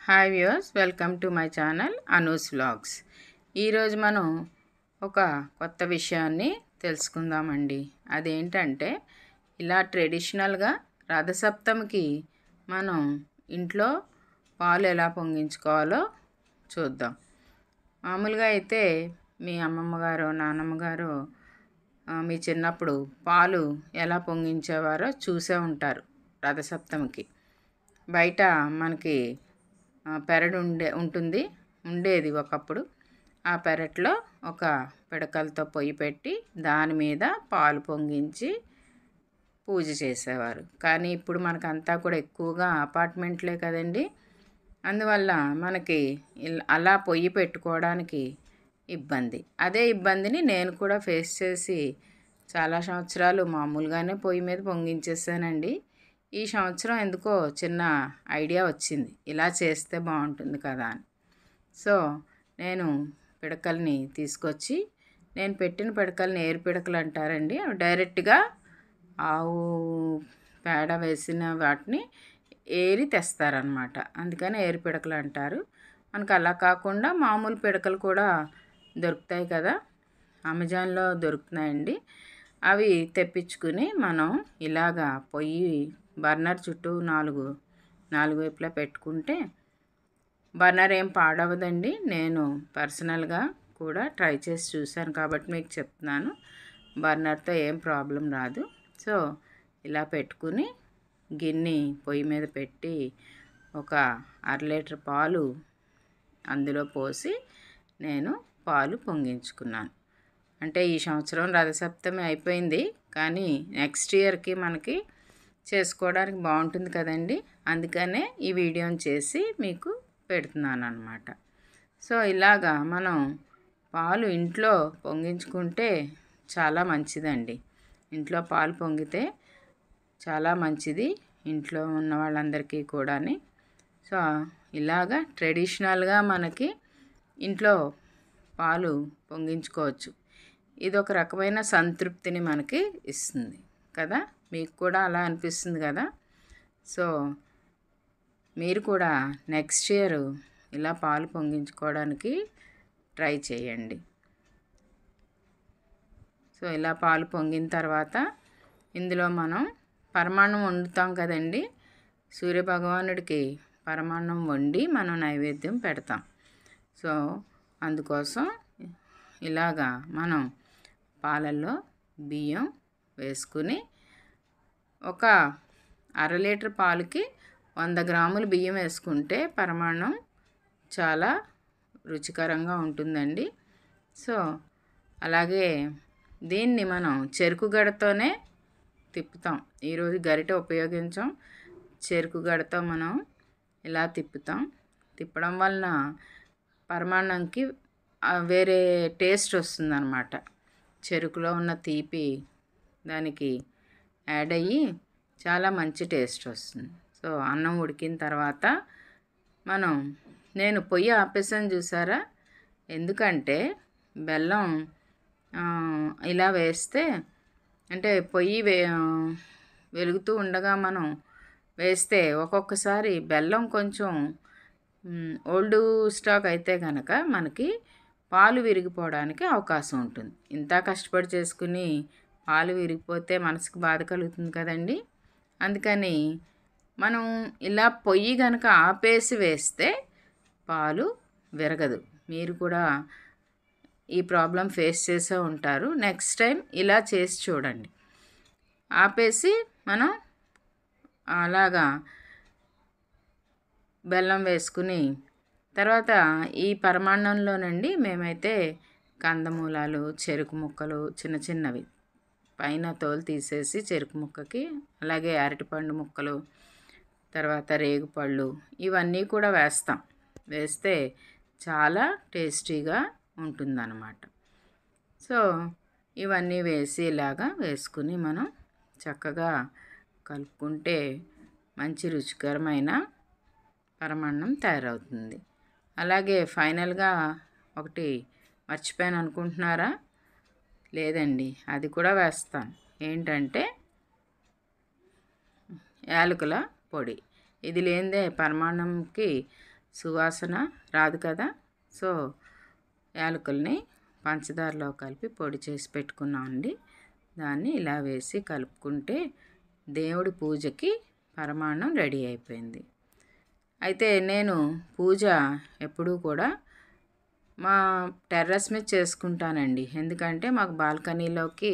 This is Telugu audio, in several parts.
Hi viewers, welcome to my channel Anu's vlogs. ఈరోజు మనం ఒక కొత్త విషయాన్ని తెలుసుకుందామండి. అదేంటంటే ఇలా ట్రెడిషనల్గా రథసప్తమికి మనం ఇంట్లో పాలు ఎలా పొంగించుకోవాలో చూద్దాం. మామూలుగా అయితే మీ అమ్మమ్మ గారు నాన్నమ్మ గారు మీ చిన్నప్పుడు పాలు ఎలా పొంగించేవారో చూసే ఉంటారు. రథసప్తమికి బయట మనకి పెరడు ఉండేది ఒకప్పుడు. ఆ పెరట్లో ఒక పిడకలతో పొయ్యి పెట్టి దాని మీద పాలు పొంగించి పూజ చేసేవారు. కానీ ఇప్పుడు మనకంతా కూడా ఎక్కువగా అపార్ట్మెంట్లే కదండి. అందువల్ల మనకి అలా పొయ్యి పెట్టుకోవడానికి ఇబ్బంది. అదే ఇబ్బందిని నేను కూడా ఫేస్ చేసి చాలా సంవత్సరాలు మామూలుగానే పొయ్యి మీద పొంగించేసానండి. ఈ సంవత్సరం ఎందుకో చిన్న ఐడియా వచ్చింది, ఇలా చేస్తే బాగుంటుంది కదా అని. సో నేను పిడకల్ని తీసుకొచ్చి, నేను పెట్టిన పిడకల్ని ఏరు పిడకలు అంటారండి. డైరెక్ట్గా ఆవు పేడ వేసిన వాటిని ఏరి తెస్తారనమాట, అందుకని ఏరు పిడకలు అంటారు. మనకు అలా కాకుండా మామూలు పిడకలు కూడా దొరుకుతాయి కదా, అమెజాన్లో దొరుకుతున్నాయండి. అవి తెప్పించుకుని మనం ఇలాగా పొయ్యి బర్నర్ చుట్టూ నాలుగు వైపులా పెట్టుకుంటే బర్నర్ ఏం పాడవదండి. నేను పర్సనల్గా కూడా ట్రై చేసి చూశాను కాబట్టి మీకు చెప్తున్నాను. బర్నర్తో ఏం ప్రాబ్లం రాదు. సో ఇలా పెట్టుకుని గిన్నె పొయ్యి మీద పెట్టి ఒక 1/2 లీటర్ పాలు అందులో పోసి నేను పాలు పొంగించుకున్నాను. అంటే ఈ సంవత్సరం రథసప్తమి అయిపోయింది, కానీ నెక్స్ట్ ఇయర్కి మనకి చేసుకోవడానికి బాగుంటుంది కదండి. అందుకనే ఈ వీడియోని చేసి మీకు పెడుతున్నాను అన్నమాట. సో ఇలాగా మనం పాలు ఇంట్లో పొంగించుకుంటే చాలా మంచిదండి. ఇంట్లో పాలు పొంగితే చాలా మంచిది ఇంట్లో ఉన్న వాళ్ళందరికీ కూడాని. సో ఇలాగా ట్రెడిషనల్గా మనకి ఇంట్లో పాలు పొంగించుకోవచ్చు. ఇది ఒక రకమైన సంతృప్తిని మనకి ఇస్తుంది కదా. మీకు కూడా అలా అనిపిస్తుంది కదా. సో మీరు కూడా నెక్స్ట్ ఇయర్ ఇలా పాలు పొంగించుకోవడానికి ట్రై చేయండి. సో ఇలా పాలు పొంగిన తర్వాత ఇందులో మనం పరమాన్నం వండుతాం కదండి. సూర్యభగవానుడికి పరమాన్నం వండి మనం నైవేద్యం పెడతాం. సో అందుకోసం ఇలాగా మనం పాలల్లో బియ్యం వేసుకుని ఒక 1/2 లీటర్ పాలకి 100 గ్రాములు బియ్యం వేసుకుంటే పరమాన్నం చాలా రుచికరంగా ఉంటుందండి. సో అలాగే దీన్ని మనం చెరుకు గడతోనే తిప్పుతాం. ఈరోజు గరిటె ఉపయోగించాం, చెరుకు గడతో మనం ఇలా తిప్పడం వలన పరమాన్నంకి వేరే టేస్ట్ వస్తుందన్నమాట. చెరుకులో ఉన్న తీపి దానికి యాడ్ అయ్యి చాలా మంచి టేస్ట్ వస్తుంది. సో అన్నం ఉడికిన తర్వాత నేను పొయ్యి ఆపేసాను చూసారా. ఎందుకంటే బెల్లం ఇలా వేస్తే, అంటే పొయ్యి వెలుగుతూ ఉండగా మనం వేస్తే ఒక్కొక్కసారి బెల్లం కొంచెం ఓల్డ్ స్టాక్ అయితే కనుక మనకి పాలు విరిగిపోవడానికి అవకాశం ఉంటుంది. ఇంత కష్టపడి చేసుకుని పాలు విరిగిపోతే మనసుకు బాధ కలుగుతుంది కదండి. అందుకని మనం ఇలా పొయ్యి కనుక ఆపేసి వేస్తే పాలు విరగదు. మీరు కూడా ఈ ప్రాబ్లం ఫేస్ చేసే ఉంటారు. నెక్స్ట్ టైం ఇలా చేసి చూడండి. ఆపేసి మనం అలాగా బెల్లం వేసుకుని తర్వాత ఈ పరమాన్నంలోనండి మేమైతే కందమూలాలు, చెరుకు ముక్కలు చిన్నవి పైన తోలు తీసేసి చెరుకు ముక్కకి, అలాగే అరటిపండు ముక్కలు, తర్వాత రేగుపళ్ళు ఇవన్నీ కూడా వేస్తే చాలా టేస్టీగా ఉంటుందన్నమాట. సో ఇవన్నీ వేసి ఇలాగా వేసుకుని మనం చక్కగా కలుపుకుంటే మంచి రుచికరమైన పరమాన్నం తయారవుతుంది. అలాగే ఫైనల్గా ఒకటి మర్చిపోయాను అనుకుంటున్నారా? లేదండి, అది కూడా వేస్తాను. ఏంటంటే యాలకుల పొడి. ఇది లేనిదే పరమాన్నంకి సువాసన రాదు కదా. సో యాలకుల్ని పంచదారలో కలిపి పొడి చేసి పెట్టుకున్నామండి. దాన్ని ఇలా వేసి కలుపుకుంటే దేవుడి పూజకి పరమాన్నం రెడీ అయిపోయింది. అయితే నేను పూజ ఎప్పుడూ కూడా మా టెర్రస్ మీద చేసుకుంటానండి. ఎందుకంటే మాకు బాల్కనీలోకి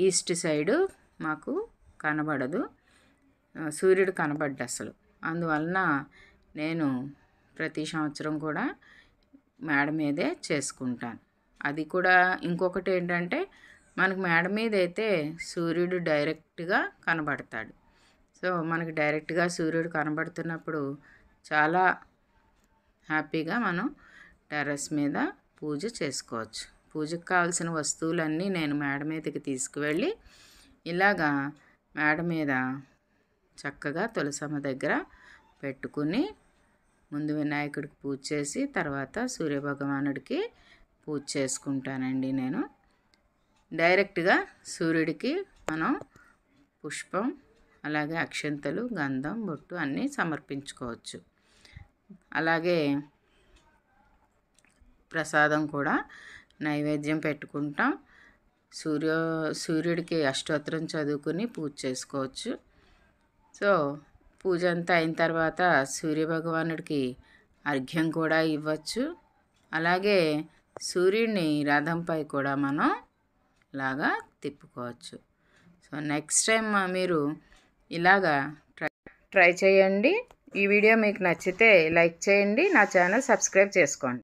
ఈస్ట్ సైడు మాకు కనబడదు, సూర్యుడు కనబడ్డు అసలు. అందువలన నేను ప్రతి సంవత్సరం కూడా మేడ మీదే చేసుకుంటాను. అది కూడా ఇంకొకటి ఏంటంటే మనకు మేడ మీద అయితే సూర్యుడు డైరెక్ట్గా కనబడతాడు. సో మనకి డైరెక్ట్గా సూర్యుడు కనబడుతున్నప్పుడు చాలా హ్యాపీగా మనం టెర్రస్ మీద పూజ చేసుకోవచ్చు. పూజకు కావాల్సిన వస్తువులన్నీ నేను మేడ మీదకి తీసుకువెళ్ళి ఇలాగా మేడ మీద చక్కగా తులసమ్మ దగ్గర పెట్టుకుని ముందు వినాయకుడికి పూజ చేసి తర్వాత సూర్యభగవానుడికి పూజ చేసుకుంటానండి. నేను డైరెక్ట్గా సూర్యుడికి మనం పుష్పం అలాగే అక్షంతలు, గంధం, బొట్టు అన్నీ సమర్పించుకోవచ్చు. అలాగే ప్రసాదం కూడా నైవేద్యం పెట్టుకుంటాం. సూర్యుడికి అష్టోత్తరం చదువుకుని పూజ చేసుకోవచ్చు. సో పూజ అంతా అయిన తర్వాత సూర్యభగవానుడికి అర్ఘ్యం కూడా ఇవ్వచ్చు. అలాగే సూర్యుడిని రథంపై కూడా మనం లాగా తిప్పుకోవచ్చు. సో నెక్స్ట్ టైం మీరు ఇలాగా ట్రై చేయండి. ఈ వీడియో మీకు నచ్చితే లైక్ చేయండి, నా ఛానల్ సబ్స్క్రైబ్ చేసుకోండి.